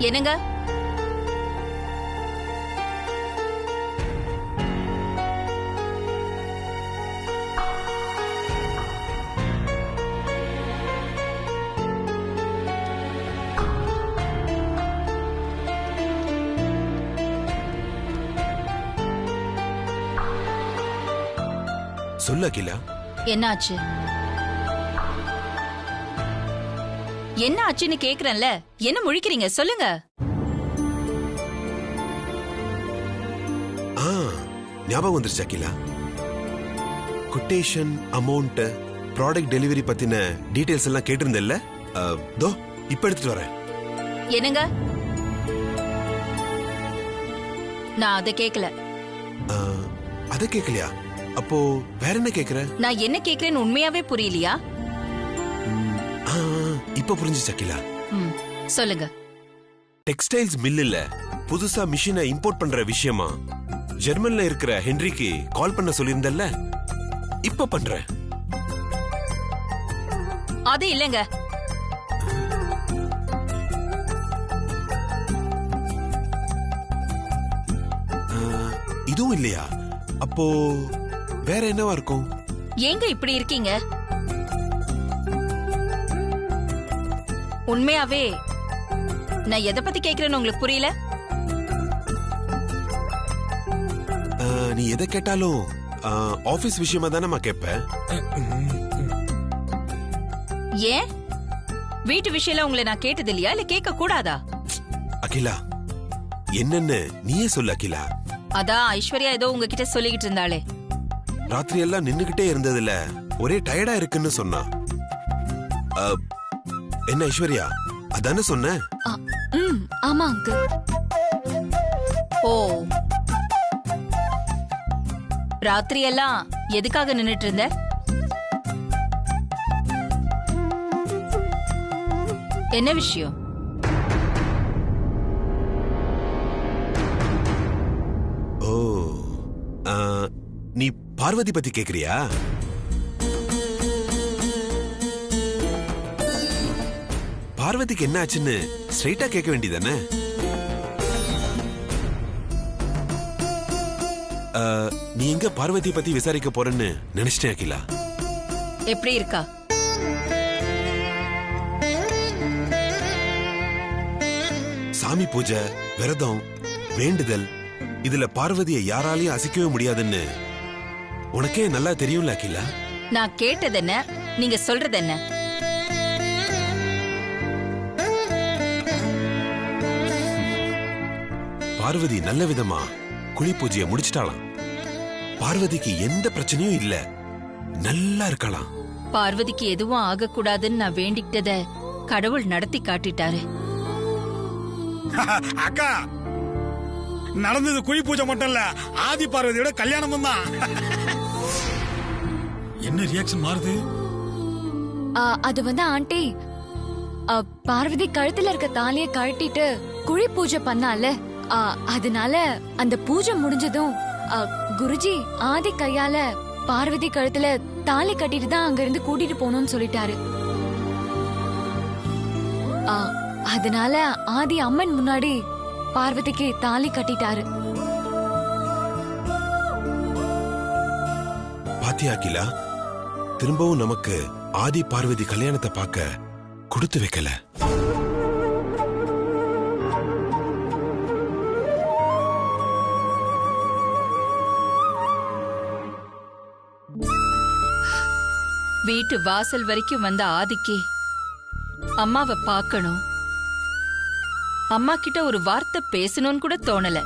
என்னங்க? சொல்ல அகிலா. என்னாச்சு? என்ன ஆச்சுன்னு கேக்குறேன்ல, என்ன முழிக்கிறீங்க? சொல்லுங்க. ஞாபகம் வந்துருச்சு Akila. Quotation, amount, product delivery பத்தின டீடைல்ஸ் எல்லாம் கேட்டிருந்தேல்ல, தோ இப்ப எடுத்துட்டு வரேன். என்னங்க? நான் அதை கேக்கல. அத கேக்கலையா? அப்போ வேற என்ன கேக்குற? நான் என்ன கேக்குறேன்னு உண்மையாவே புரியலையா? இப்ப புரிஞ்சுச்சு அகிலா. சொல்லுங்க. டெக்ஸ்டைல்ஸ் மில்லுல புதுசா மிஷினை இம்போர்ட் பண்ற விஷயமா ஜெர்மன்ல இருக்கிற ஹென்ரிக்கு கால் பண்ண சொல்லியிருந்தல்ல, இப்ப பண்றேன். அது இல்லங்க. இதுவும் இல்லையா? அப்போ வேற என்னவா இருக்கும்? ஏங்க இப்படி இருக்கீங்க? உண்மையாவே நான் எதை பத்தி கேக்குறேன்னு உங்களுக்கு புரியல? நீ எதை கேட்டாலும் ஆபீஸ் விஷயமா தானே கேட்ப. ஏன் வீட்டு விஷயம் உங்களை நான் கேட்டது இல்லையா, இல்ல கேட்க கூடாதா? அகிலா, என்னன்னு நீயே சொல்லு அகிலா. அதான் ஐஸ்வர்யா ஏதோ உங்ககிட்ட சொல்லிக்கிட்டு இருந்தாளே. ராத்திரி எல்லாம் நின்னுகிட்டே இருந்ததுல ஒரே டயர்டா இருக்குன்னு சொன்னா. என்ன ஐஸ்வர்யா, அதானே சொன்ன? ஆமா அங்கிள். ஓ, ராத்திரி எல்லாம் எதுக்காக நின்னுட்டு இருந்த? என்ன விஷயம்? ஓ, நீ பார்வதி பத்தி கேக்குறியா? பார்வதிக்கு என்ன ஆச்சுன்னு ஸ்ட்ரைட்டா கேட்க வேண்டியதானே? நீ எங்க பார்வதி பத்தி விசாரிக்க போறன்னு நினைச்சிட்டேன் அகிலா. எப்படி இருக்கா? சாமி பூஜை, விரதம், வேண்டுதல், இதுல பார்வதியை யாராலையும் அசைக்கவே முடியாதுன்னு உனக்கே நல்லா தெரியும்ல அகிலா. நான் கேட்டது என்ன, நீங்க சொல்றது என்ன? பார்வதி நல்ல விதமா குழி பூஜையை முடிச்சிட்டாளாம். பார்வதிக்கு எந்த பிரச்சனையும் இல்ல, நல்லா இருக்கலாம். பார்வதிக்கு எதுவும் ஆகக்கூடாதுன்னு நான் வேண்டிக்கிட்டத கடவுள் நடத்தி காட்டிட்டாரு. அக்கா, நடந்தது குழி பூஜை மட்டும் இல்ல, ஆதி பார்வதியோட கல்யாணமும் தான். என்ன ரியாக்ஷன் மாறுது? அது வந்து ஆண்டி, பார்வதி கழுத்துல இருக்க தாலிய கழட்டிட்டு குழி பூஜை பண்ணால, அதனால அந்த பூஜை முடிஞ்சதும் குருஜி ஆதி கையால பார்வதி கழுத்துல தாலி கட்டிட்டு தான் அங்க இருந்து கூட்டிட்டு போகணும்னு சொல்லிட்டாரு. அதனால ஆதி அம்மன் முன்னாடி பார்வதிக்கு தாலி கட்டிட்டாரு. பாத்தியா அகிலா, திரும்பவும் நமக்கு ஆதி பார்வதி கல்யாணத்தை பார்க்க கொடுத்து வைக்கல. வீட்டு வாசல் வரைக்கும் வந்த ஆதிக்கு அம்மாவை பார்க்கணும், அம்மா கிட்ட ஒரு வார்த்தை பேசணும்னு கூட தோணல.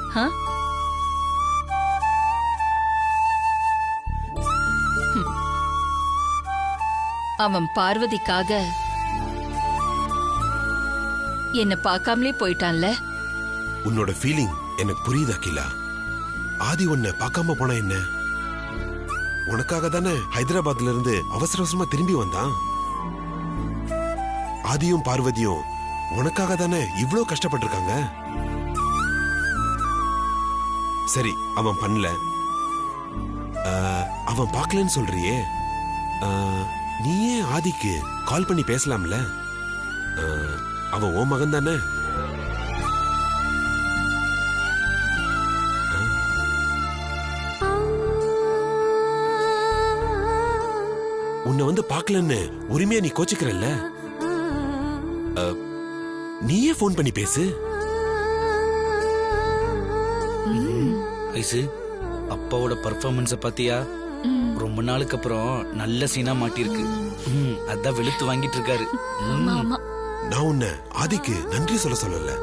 அவன் பார்வதிக்காக என்ன பார்க்காமலே போயிட்டான்ல. உன்னோட ஃபீலிங் எனக்கு புரியுது அகிலா. ஆதி உன்னை பார்க்காம போனா என்ன? உனக்காக தானே ஹைதராபாத்ல இருந்து அவசர அவசரமா திரும்பி வந்தான். ஆதியும் பார்வதியும் உனக்காக தானே இவ்ளோ கஷ்டப்பட்டிருக்காங்க. சரி, அவன் பண்ணல, அவன் பார்க்கலன்னு சொல்றியே, நீயே ஆதிக்கு கால் பண்ணி பேசலாம்ல? அவன் ஓ மகன் தானே? உன்னை வந்து பார்க்கலன்னு உரிமையா நீ கோச்சிக்கிறல்ல, நீயே ஃபோன் பண்ணி பேசு. ஐசு, அப்பாவோட பர்ஃபார்மன்ஸ பாத்தியா? ரொம்ப நாளுக்கு அப்புறம் நல்ல சீனா மாட்டிருக்கு. அதான் வெளுத்து வாங்கிட்டு இருக்காரு. நான் உன்னை ஆதிக்கு நன்றி சொல்லல.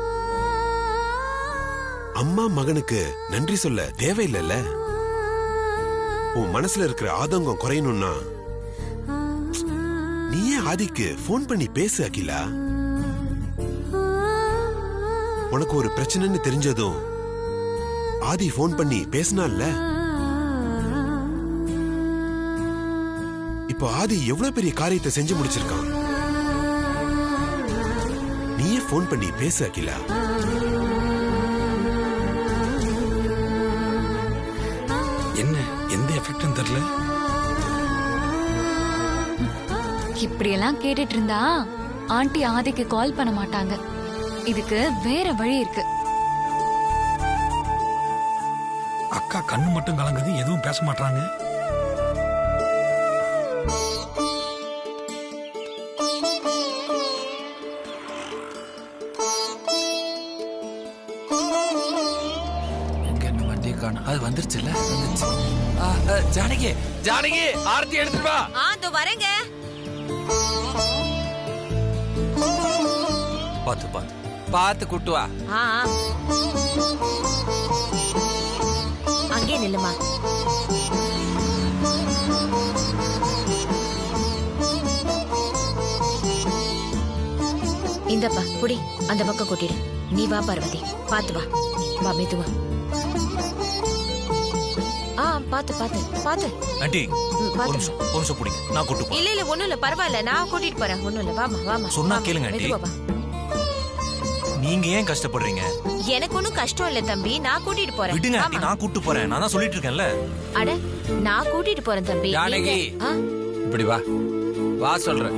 அம்மா மகனுக்கு நன்றி சொல்ல தேவையில்லைல்ல. உன் மனசுல இருக்கிற ஆதங்கம் குறையணும்னா நீயே ஆதிக்கு ஃபோன் பண்ணி பேசு அகிலா. உனக்கு ஒரு பிரச்சனைன்னு தெரிஞ்சதும் ஆதி ஃபோன் பண்ணி பேசினால. இப்போ ஆதி எவ்வளவு பெரிய காரியத்தை செஞ்சு முடிச்சிருக்கான். நீயே ஃபோன் பண்ணி பேசு அகிலா. என்ன எந்த எஃபெக்டும் தெரியல. இப்படியெல்லாம் கேட்டுட்டு இருந்தா ஆண்டி ஆதிக்கு கால் பண்ண மாட்டாங்க. இதுக்கு வேற வழி இருக்கு. அக்கா கண்ணு மட்டும் கலங்குது, எதுவும் பேச மாட்டாங்க. அது வந்துருச்சுல்ல, வந்துருச்சு. ஜானகி, ஜானகி, ஆரத்தி எடுத்துட்டு வா. அதோ வரேங்க. பாத்து பாத்து பாத்து கூட்டு வா. அங்கே நில்லுமா. இந்தப்பா புடி, அந்த பக்கம் கொட்டிடு. நீ வா பார்வதி, பாத்து வா. வா மெதுவா. பாத்து பாத்து பாத்து. ஆண்டி ஒரு நிமிஷம் புடிங்க, நான் கூட்டு போறேன். இல்ல ஒண்ணும் இல்ல, பரவாயில்ல, நான் கூட்டிட்டு போறேன். ஒண்ணும் இல்ல, வாமா வாமா. சொன்னா கேளுங்க ஆண்டி. நீங்க ஏன் கஷ்டப்படுறீங்க? எனக்கு ஒண்ணும் கஷ்டம் இல்ல தம்பி, நான் கூட்டிட்டு போறேன். விடுங்க ஆண்டி, நான் கூட்டு போறேன். நான் தான் சொல்லிட்டு இருக்கேன்ல. அட, நான் கூட்டிட்டு போறேன் தம்பி. ஜானகி, இப்படி வா வா சொல்றேன்.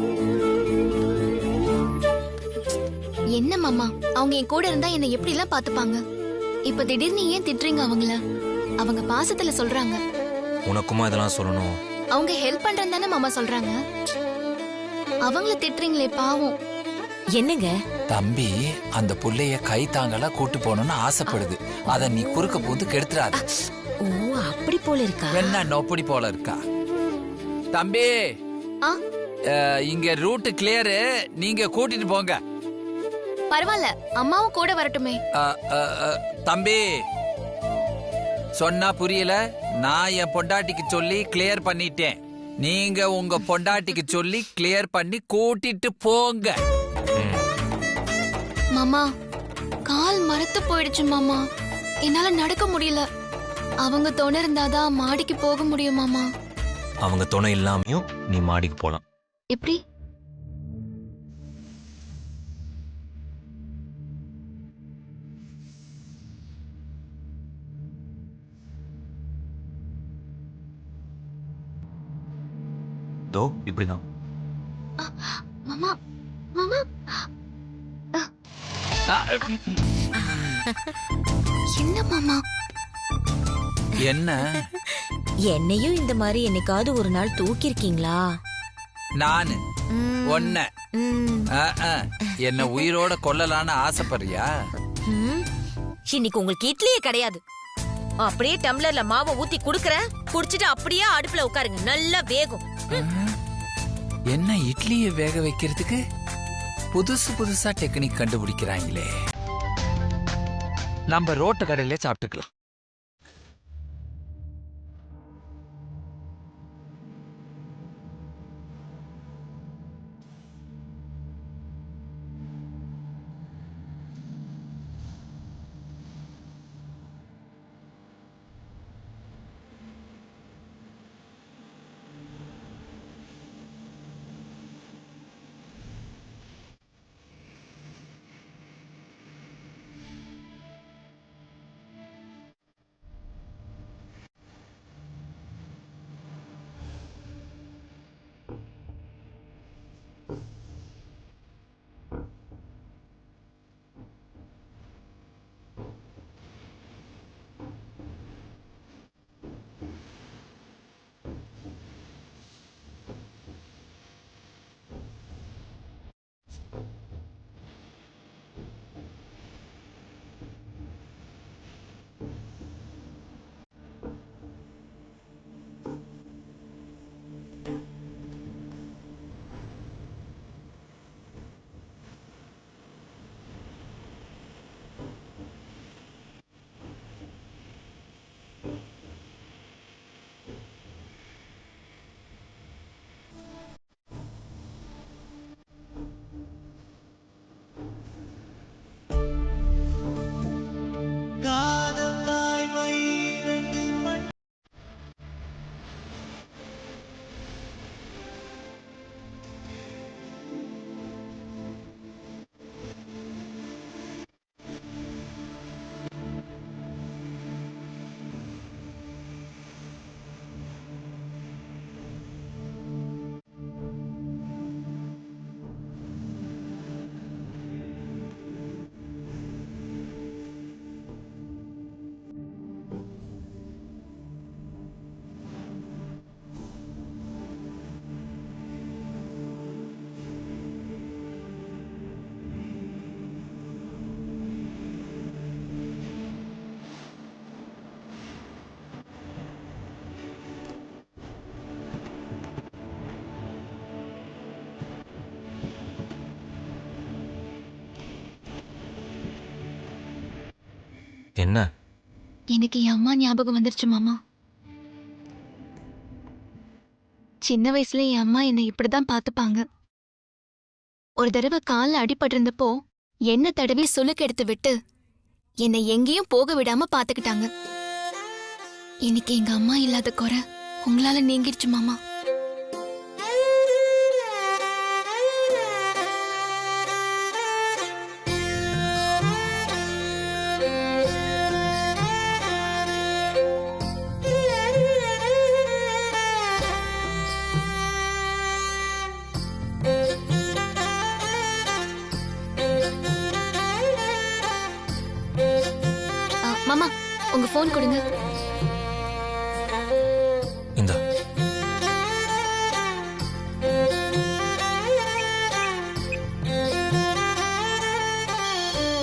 என்ன மாமா, அவங்க என் கூட இருந்தா என்ன எப்படி எல்லாம் பாத்துப்பாங்க. இப்ப திடீர்னு ஏன் திட்டுறீங்க அவங்கள? அவங்க பாசத்துல சொல்றாங்க. உனக்குமா இதெல்லாம் சொல்லணும்? அவங்க ஹெல்ப் பண்றேன்னு தானே மாமா சொல்றாங்க. அவங்கள திட்டுறீங்களே பாவம். என்னங்க தம்பி அந்த புள்ளைய கை தாங்கலா கூட்டு போகணும்னு ஆசைப்படுது. அத நீ குறுக்க போது கெடுத்துறாத. ஓ, அப்படி போல இருக்கா? என்ன நோப்படி போல இருக்கா? தம்பி, இங்க ரூட் கிளியர், நீங்க கூட்டிட்டு போங்க. பரவாயில்ல, அம்மாவும் கூட வரட்டுமே. தம்பி சொன்னா புரியல. நான் என் பொண்டாட்டிக்கு சொல்லி கிளியர் பண்ணிட்டேன். நீங்க உங்க பொண்டாட்டிக்கு சொல்லி கிளியர் பண்ணி கூட்டிட்டு போங்க. மாமா, கால் மரத்து போயிடுச்சு மாமா. என்னால நடக்க முடியல. அவங்க துணை இருந்தாதான் மாடிக்கு போக முடியும் மாமா. அவங்க துணை இல்லாமையும் நீ மாடிக்கு போலாம். எப்படி? தோ இப்படிதான். மாமா, மாமா. என்ன மாமா? என்ன? என்னையும் இந்த மாதிரி என்னைக்காவது ஒரு நாள் தூக்கி இருக்கீங்களா? நானு ஒன்ன என்ன உயிரோட கொல்லலான்னு ஆசைப்படுறியா? இன்னைக்கு உங்களுக்கு இட்லியே கிடையாது. அப்படியே டம்ளர்ல மாவை ஊத்தி குடுக்கறேன், குடிச்சிட்டு அப்படியே அடுப்புல உட்காருங்க, நல்லா வேகும். என்ன இட்லியை வேக வைக்கிறதுக்கு புதுசு புதுசா டெக்னிக் கண்டுபிடிக்கிறாங்களே. நம்ம ரோட்டு கடையிலே சாப்பிட்டுக்கலாம். என்ன? எனக்கு என் அம்மா ஞாபகம் வந்துருச்சு மாமா. சின்ன வயசுல என் அம்மா என்னை இப்படிதான் பார்த்துப்பாங்க. ஒரு தடவை கால்ல அடிபட்டிருந்தப்போ என்ன தடவி சுளுக்கு எடுத்து விட்டு என்னை எங்கேயும் போக விடாம பாத்துக்கிட்டாங்க. இன்னைக்கு எங்க அம்மா இல்லாத குறை உங்களால நீங்கிடுச்சு மாமா. மாமா உங்க போன் கொடுங்க. இந்தா.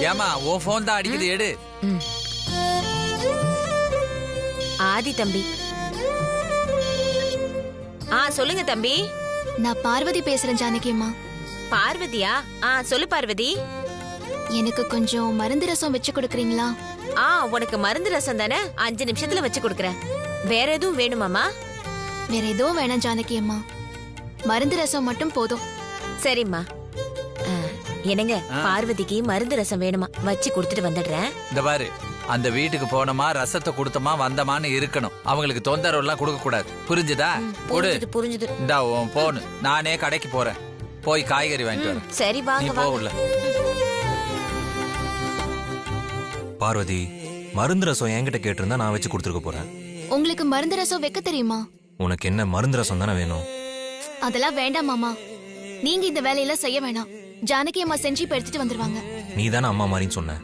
ஏமா உன் போன் தான் அடிக்குது, எடு. ஆதி தம்பி. சொல்லுங்க தம்பி. நான் பார்வதி பேசுறேன் ஜானகி அம்மா. பார்வதியா? சொல்லு பார்வதி. எனக்கு கொஞ்சம் மருந்து ரசம் வச்சு கொடுக்கறீங்களா? உனக்கு மருந்து ரசம் தானே, 5 நிமிஷத்துல வச்சு கொடுக்கறேன். வேற எதுவும் வேணுமாமா? வேற எதுவும் வேணாம் ஜானகி அம்மா, மருந்து ரசம் மட்டும் போதும். சரிம்மா. என்னங்க, பார்வதிக்கு மருந்து ரசம் வேணுமா, வச்சு கொடுத்துட்டு வந்துடுறேன். இந்த பாரு, அந்த வீட்டுக்கு போனோமா ரசத்தை கொடுத்தமா வந்தமான்னு இருக்கணும். அவங்களுக்கு தொந்தரவு எல்லாம் கொடுக்க கூடாது. புரிஞ்சுதா? புரிஞ்சுது. இந்தா உன் போனு. நானே கடைக்கு போறேன், போய் காய்கறி வாங்கிட்டு வரேன். சரி வாங்க. போகல பார்வதி, மருந்து ரசம் என்கிட்ட கேட்டிருந்தா நான் வச்சு கொடுத்துருக்க போறேன். உங்களுக்கு மருந்து ரசம் வைக்க தெரியுமா? உனக்கு என்ன மருந்து ரசம் தானே வேணும்? அதெல்லாம் வேண்டாம் மாமா, நீங்க இந்த வேலையெல்லாம் செய்ய வேணாம். ஜானகி அம்மா செஞ்சு இப்ப எடுத்துட்டு வந்துருவாங்க. நீ தானே அம்மா மாதிரின்னு சொன்ன.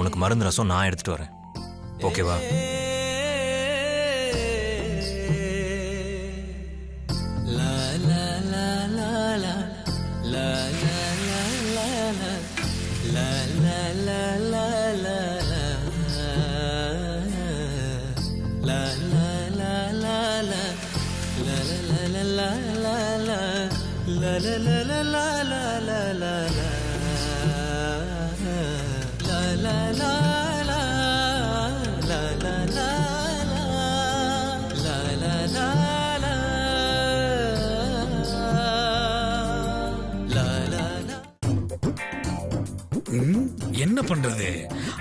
உனக்கு மருந்து ரசம் நான் எடுத்துட்டு வரேன், ஓகேவா? என்ன பண்றது,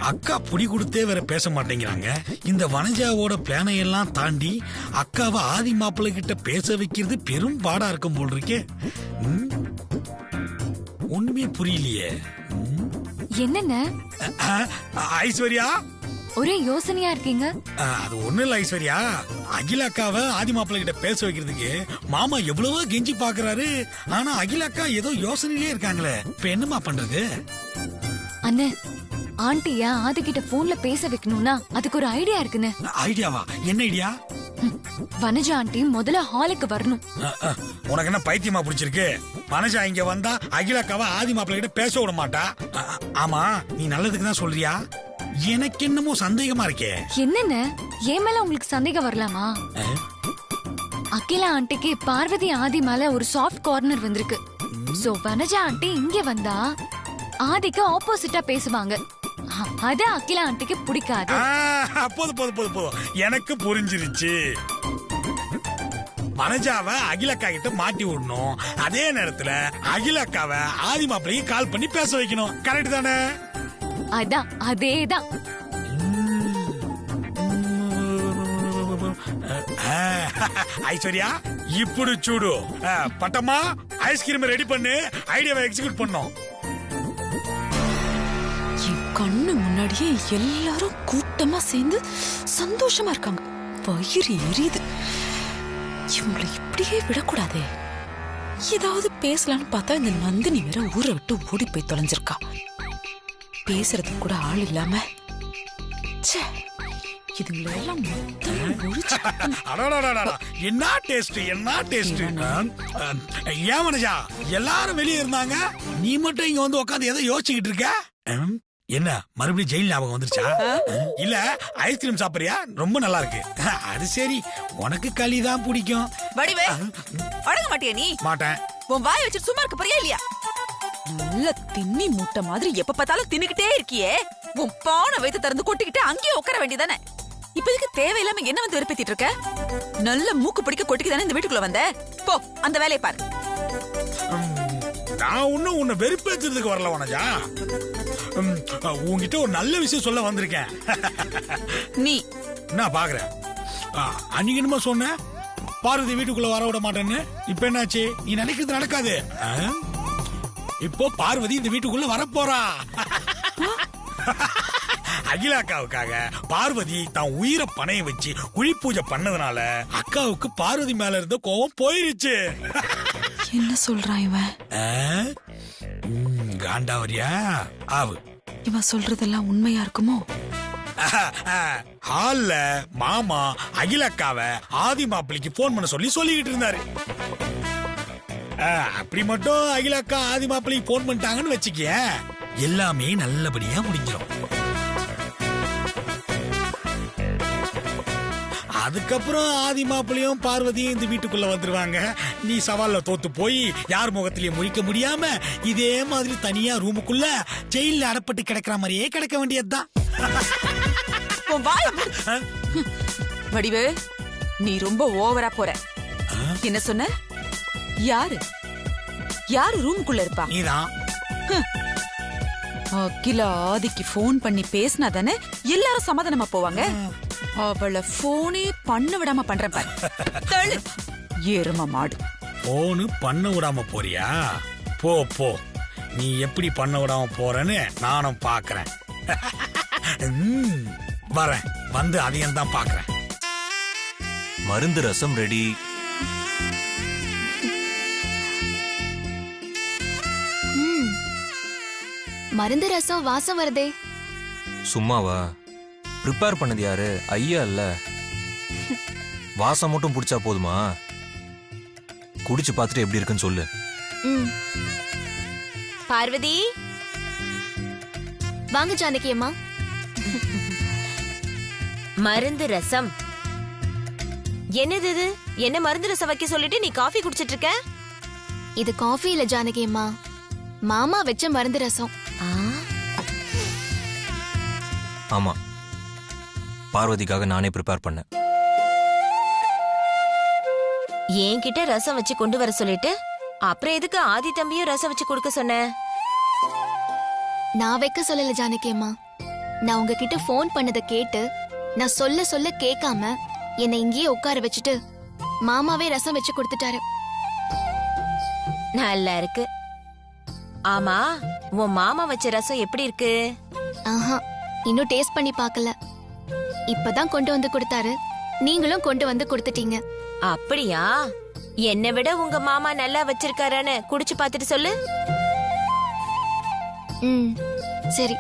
அக்கா புடி கொடுத்தே வேற பேச மாட்டேங்கிறாங்க. இந்த வனஜாவோட பிளானை எல்லாம் தாண்டி அக்காவை ஆதி மாப்பிள்ளை கிட்ட பேச வைக்கிறது பெரும் பாடா இருக்கும் போல் இருக்கே. ஒண்ணுமே புரியலையே. என்னென்ன ஐஸ்வர்யா, ஒரே யோசனையா இருக்கீங்க? அது ஒண்ணு இல்ல ஐஸ்வர்யா, அகில அக்காவை ஆதி மாப்பிள்ளை கிட்ட பேச வைக்கிறதுக்கு மாமா எவ்வளவோ கெஞ்சி பாக்குறாரு. ஆனா அகில அக்கா ஏதோ யோசனையிலே இருக்காங்களே. இப்ப என்னமா பண்றது? அண்ணே, ஆண்டியா ஆதி கிட்ட போன்ல பேச வைக்கணும்னா அதுக்கு ஒரு ஐடியா இருக்குன்னு. ஐடியாவா? என்ன ஐடியா? வனஜா ஆண்டி முதல்ல ஹாலுக்கு வரணும். உனக்கு என்ன பைத்தியமா பிடிச்சிருக்கு? வனஜா இங்க வந்தா அகிலாக்காவ ஆதி மாப்பிள்ளை கிட்ட பேச விட மாட்டா. ஆமா, நீ நல்லதுக்கு தான் சொல்றியா? எனக்கு என்னமோ சந்தேகமா இருக்கே. என்னென்ன, ஏன் மேல உங்களுக்கு சந்தேகம் வரலாமா? அகிலா ஆண்டிக்கு பார்வதி ஆதி மேல ஒரு சாஃப்ட் கார்னர் வந்திருக்கு. சோ வனஜா ஆண்டி இங்க வந்தா ஆதிக்கு ஆப்போசிட்டா பேசுவாங்க. அது அகிலா ஆண்டிக்கு பிடிக்காது. போதும், எனக்கு புரிஞ்சிருச்சு. வனஜாவை அகிலக்கா கிட்ட மாட்டி விடணும், அதே நேரத்துல அகிலக்காவை ஆதி மாப்பிள்ளைக்கு கால் பண்ணி பேச வைக்கணும். கரெக்ட் தானே? அதான், அதேதான். ஐஸ்வர்யா, இப்படி சூடு. பட்டம்மா, ஐஸ்கிரீம் ரெடி பண்ணு, ஐடியாவை எக்ஸிக்யூட் பண்ணோம். கண்ணு முன்னாடியே எல்லாரும் கூட்டமா சேர்ந்து சந்தோஷமா இருக்காங்க. வயிறு எரியுது. இவங்களை இப்படியே விடக்கூடாதே. ஏதாவது பேசலான்னு பார்த்தா இந்த நந்தினி வேற ஊரை விட்டு ஓடி போய் தொலைஞ்சிருக்கா. பேசுறதுக்கு கூட ஆள் இல்லாம இதுங்களெல்லாம் என்ன டேஸ்ட், என்ன டேஸ்ட். ஏன் மனுஷா, எல்லாரும் வெளியே இருந்தாங்க, நீ மட்டும் இங்க வந்து உட்காந்து எதை யோசிச்சுக்கிட்டு இருக்க? என்ன மறுபடியும் ஜெயில் ஞாபகம் வந்துருச்சா? இல்ல ஐஸ்கிரீம் சாப்பிடுறியா? ரொம்ப நல்லா இருக்கு. அது சரி, உனக்கு களி தான் பிடிக்கும். வடிவே, அடங்க மாட்டியா நீ? மாட்டேன். உன் வாய் வச்சு சும்மா இருக்க போறியா இல்லையா? நல்ல தின்னி மூட்டை மாதிரி எப்ப பார்த்தாலும் தின்னுக்கிட்டே இருக்கியே. உன் பானை வைத்து திறந்து கொட்டிக்கிட்டு அங்கேயே உட்கார வேண்டியதானே. இப்ப இதுக்கு தேவையில்லாம என்ன வந்து வெறுப்பேத்திட்டு இருக்க? நல்ல மூக்கு பிடிக்க கொட்டிக்கு தானே இந்த வீட்டுக்குள்ள வந்த. போ அந்த வேலையை பாரு. நான் ஒன்னும் உன்னை வெறுப்பேத்துறதுக்கு வரல வனஜா. உன்கிட்ட ஒரு நல்ல விஷயம் சொல்ல வந்திருக்கேன். நீ நான் பாக்குறேன். அன்னைக்கு என்னமா சொன்ன, பார்வதி வீட்டுக்குள்ள வர விட மாட்டேன்னு. இப்ப என்னாச்சு? நீ நினைக்கிறது நடக்காது. இப்போ பார்வதி இந்த வீட்டுக்குள்ள வரப்போறா. அகிலாக்காவுக்காக பார்வதி தான் உயிரை பணைய வச்சு குழி பூஜை பண்ணதுனால அக்காவுக்கு பார்வதி மேல இருந்த கோவம் போயிருச்சு. என்ன சொல்றான் இவன்? காண்டாவரியா ஆவு. இவன் சொல்றதெல்லாம் உண்மையா இருக்குமோ? ஹால்ல மாமா அகிலக்காவை ஆதி மாப்பிளைக்கு போன் பண்ண சொல்லிக்கிட்டு இருந்தாரு. அப்படி மட்டும் அகிலக்கா ஆதி மாப்பிளைக்கு போன் பண்ணிட்டாங்கன்னு வச்சுக்க, எல்லாமே நல்லபடியா முடிஞ்சிடும். அதுக்கப்புறம் ஆதி மாப்பிளையும் பார்வதியும் இந்த வீட்டுக்குள்ள வந்துருவாங்க. நீ சவால்ல தோத்து போய் யார் முகத்திலயும் முழிக்க முடியாம இதே மாதிரி தனியா ரூமுக்குள்ள ஜெயில அடப்பட்டு கிடக்கிற மாதிரியே கிடக்க வேண்டியதுதான். வடிவு, நீ ரொம்ப ஓவரா போற. என்ன சொன்ன? யாரு யாரு ரூமுக்குள்ள இருப்பா? நீதான். அகிலா ஆதிக்கு போன் பண்ணி பேசினா தானே எல்லாரும் சமாதானமா போவாங்க. அவளை போனே பண்ண விடாம பண்றேன் பாரு. ஏறும மாடு. போனு பண்ண விடாம போறியா? போ போ, நீ எப்படி பண்ண விடாம போறன்னு நானும் பாக்குறேன். வரேன், வந்து அதையும் தான் பாக்குறேன். மருந்து ரசம் ரெடி. மருந்து ரசம் வாசம் வருதே. சும்மாவா? ப்ரிப்பேர் பண்ணது யாரு? ஐயா இல்ல. வாசம் மட்டும் பிடிச்சா போதுமா? குடிச்சு பார்த்துட்டு எப்படி இருக்குன்னு சொல்லு. பார்வதி வாங்க ஜானகி அம்மா. மருந்து ரசம் என்னது இது? என்ன மருந்து ரசம் வைக்க சொல்லிட்டு நீ காஃபி குடிச்சிட்டு இருக்க? இது காஃபி இல்ல ஜானகி அம்மா, மாமா வச்ச மருந்து ரசம். ஆமா, பார்வதிக்காக நானே ப்ரிப்பேர் பண்ணேன். என்கிட்ட ரசம் வச்சு கொண்டு வர சொல்லிட்டு அப்புறம் எதுக்கு ஆதி தம்பியும் ரசம் வச்சு கொடுக்க சொன்ன? நான் வைக்க சொல்லல ஜானகி அம்மா. நான் உங்ககிட்ட போன் பண்ணத கேட்டு நான் சொல்ல சொல்ல கேட்காம என்னை இங்கேயே உட்கார வச்சுட்டு மாமாவே ரசம் வச்சு கொடுத்துட்டாரு. நல்லா இருக்கு. ஆமா, உன் மாமா வச்ச ரசம் எப்படி இருக்கு? ஆஹா, இன்னும் டேஸ்ட் பண்ணி பார்க்கல. இப்பதான் கொண்டு வந்து கொடுத்தாரு, நீங்களும் கொண்டு வந்து கொடுத்துட்டீங்க. அப்படியா? என்னை விட உங்க மாமா நல்லா வச்சிருக்காரான்னு குடிச்சு பார்த்துட்டு சொல்லு. சரி.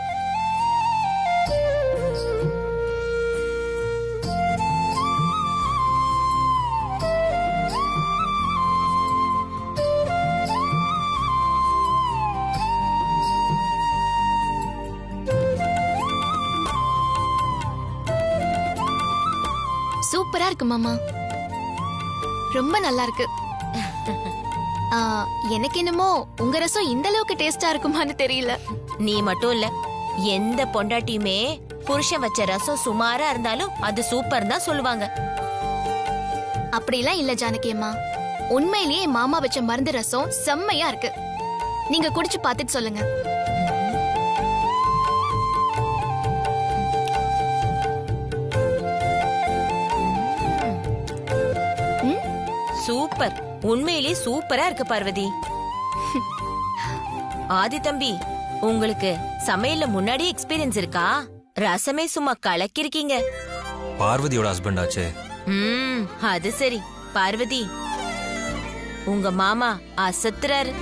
சூப்பரா இருக்கு மாமா, ரொம்ப நல்லா இருக்கு. எனக்கு என்னமோ உங்க ரசம் இந்த அளவுக்கு டேஸ்டா இருக்குமான்னு தெரியல. நீ மட்டும் இல்ல, எந்த பொண்டாட்டியுமே புருஷன் வச்ச ரசம் சுமாரா இருந்தாலும் அது சூப்பர் தான் சொல்லுவாங்க. அப்படிலாம் இல்ல ஜானகி அம்மா, உண்மையிலேயே மாமா வச்ச மருந்து ரசம் செம்மையா இருக்கு. நீங்க குடிச்சு பார்த்துட்டு சொல்லுங்க. சூப்பர், உண்மையிலேயே சூப்பரா இருக்கு பார்வதி. ஆதி தம்பி, உங்களுக்கு சமையல்ல முன்னாடி எக்ஸ்பீரியன்ஸ் இருக்கா? ரசமே சும்மா கலக்கிருக்கீங்க. பார்வதியோட ஹஸ்பண்ட் ஆச்சே. அது சரி. பார்வதி, உங்க மாமா அசத்துறாரு.